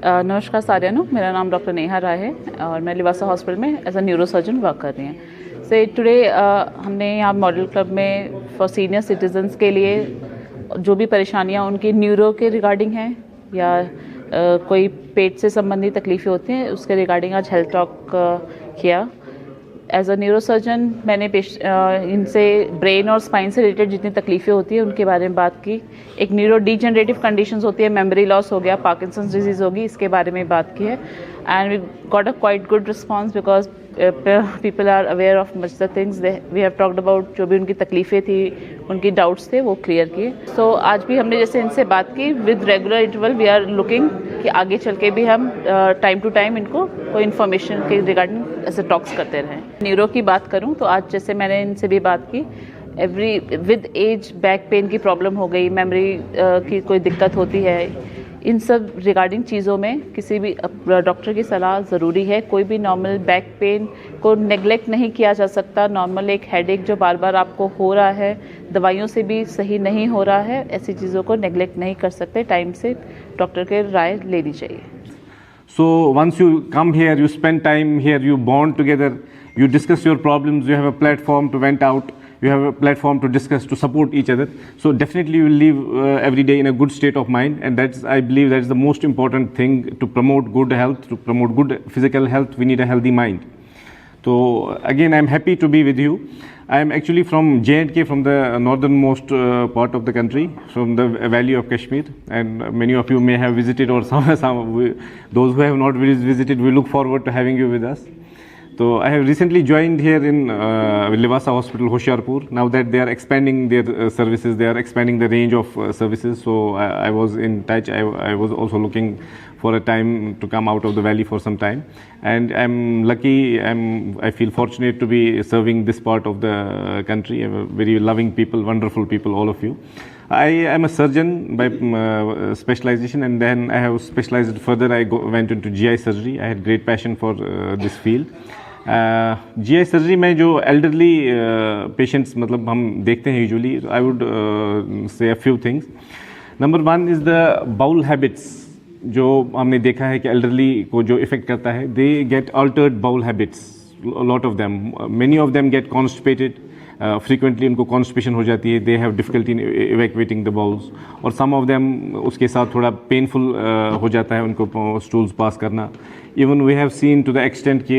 नमस्कार सारियानो, मेरा नाम डॉक्टर नेहा राय है और मैं लिवासा हॉस्पिटल में एज अ न्यूरोसर्जन वर्क कर रही हूँ। से टुडे हमने यहाँ मॉडल क्लब में फॉर सीनियर सिटीजन्स के लिए जो भी परेशानियाँ उनकी न्यूरो के रिगार्डिंग हैं या कोई पेट से संबंधित तकलीफ़ें होती हैं उसके रिगार्डिंग आज हेल्थ टॉक किया। एज अ न्यूरोसर्जन मैंने इनसे ब्रेन और स्पाइन से रिलेटेड जितनी तकलीफ़ें होती हैं उनके बारे में बात की। एक न्यूरो डिजेनरेटिव कंडीशंस होती है, मेमोरी लॉस हो गया, पार्किंसंस डिजीज़ होगी, इसके बारे में बात की है। And we got a quite good response because people are aware of much the things we have talked about. जो भी उनकी तकलीफ़ें थी, उनकी डाउट्स थे, वो क्लियर किए। सो आज भी हमने जैसे इनसे बात की with regular interval we are looking कि आगे चल के भी हम टाइम टू टाइम इनको कोई इन्फॉर्मेशन के रिगार्डिंग ऐसे टॉक्स करते रहें। न्यूरो की बात करूं तो आज जैसे मैंने इनसे भी बात की, विद एज बैक पेन की प्रॉब्लम हो गई, मेमोरी की कोई दिक्कत होती है, इन सब रिगार्डिंग चीज़ों में किसी भी डॉक्टर की सलाह ज़रूरी है। कोई भी नॉर्मल बैक पेन को नेग्लेक्ट नहीं किया जा सकता। नॉर्मल एक हेडेक जो बार बार आपको हो रहा है, दवाइयों से भी सही नहीं हो रहा है, ऐसी चीज़ों को नेग्लेक्ट नहीं कर सकते, टाइम से डॉक्टर के राय लेनी चाहिए। So once you come here, you spend time here, you bond together, you discuss your problems, you have a platform to vent out, you have a platform to discuss, to support each other. So definitely you will live every day in a good state of mind, and I believe that's the most important thing to promote good health, to promote good physical health. We need a healthy mind. So again, I'm happy to be with you. I am actually from J&K, from the northernmost part of the country, from the valley of Kashmir, and many of you may have visited, or those who have not visited, we look forward to having you with us. So I have recently joined here in Livaasa Hospital, Hoshiarpur. Now that they are expanding their services, they are expanding the range of services. So I was in touch. I was also looking for a time to come out of the valley for some time, and I'm lucky. I feel fortunate to be serving this part of the country. Very loving people, wonderful people, all of you. I am a surgeon by specialization, and then I have specialized further. I went into GI surgery. I had great passion for this field. GI surgery में जो elderly patients मतलब हम देखते हैं usually, I would say a few things. Number one is the bowel habits. जो हमने देखा है कि elderly को जो इफेक्ट करता है, they get altered bowel habits. A lot of them, many of them get constipated. Frequently उनको constipation हो जाती है, they have difficulty in evacuating the bowels, और some of them उसके साथ थोड़ा painful हो जाता है उनको stools pass करना. Even we have seen to the extent कि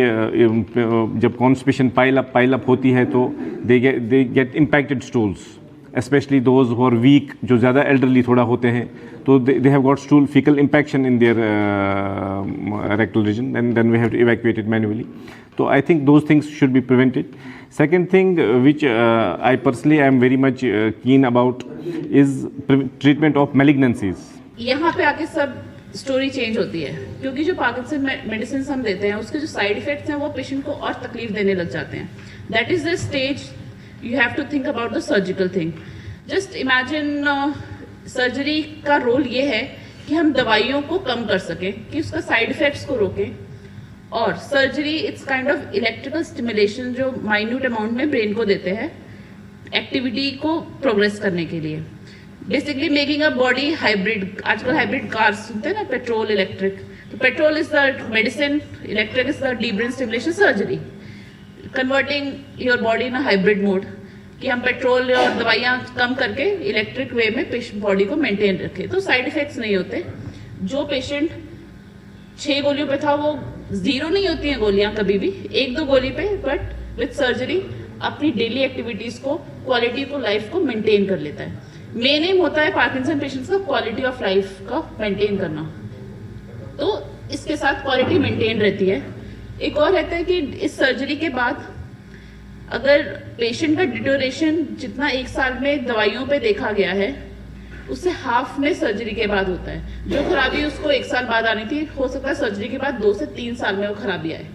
जब constipation pile up होती है तो they get impacted stools, especially those who are weak, जो ज़्यादा elderly थोड़ा होते हैं, तो they have got stool fecal impaction in their rectal region, and then we have to evacuate it manually. So I think those things should be prevented. Second thing which I personally am very much keen about is treatment of malignancies. यहाँ पे आके सब story change होती है, क्योंकि जो Parkinson medicine हम देते हैं उसके जो साइड इफेक्ट्स हैं वो पेशेंट को और तकलीफ देने लग जाते हैं. That is the stage you have to think about the surgical thing. Just imagine surgery का रोल ये है कि हम दवाइयों को कम कर सकें, कि उसका साइड इफेक्ट्स को रोकें. और surgery it's kind of electrical stimulation जो माइन्यूट अमाउंट में ब्रेन को देते हैं एक्टिविटी को प्रोग्रेस करने के लिए. Basically making a body hybrid. आजकल हाइब्रिड कार्स सुनते हैं ना, पेट्रोल इलेक्ट्रिक. तो petrol is the medicine, electric is the deep brain stimulation. Surgery converting your body in a hybrid mode, कि हम पेट्रोल और दवाइयाँ कम करके इलेक्ट्रिक वे में बॉडी को मेंटेन रखें, तो साइड इफेक्ट्स नहीं होते. जो पेशेंट 6 गोलियों पे था वो 0 नहीं होती हैं गोलियां कभी भी, 1-2 गोली पे, बट विथ सर्जरी अपनी डेली एक्टिविटीज को, क्वालिटी को, लाइफ को मेंटेन कर लेता है. मेन एम होता है पार्किंसन पेशेंट्स का क्वालिटी ऑफ लाइफ का मेंटेन करना, तो इसके साथ क्वालिटी मेंटेन रहती है. एक और रहता है कि इस सर्जरी के बाद अगर पेशेंट का डिटोरेशन जितना 1 साल में दवाइयों पे देखा गया है उससे हाफ में सर्जरी के बाद होता है. जो खराबी उसको 1 साल बाद आनी थी, हो सकता है सर्जरी के बाद 2 से 3 साल में वो खराबी आए.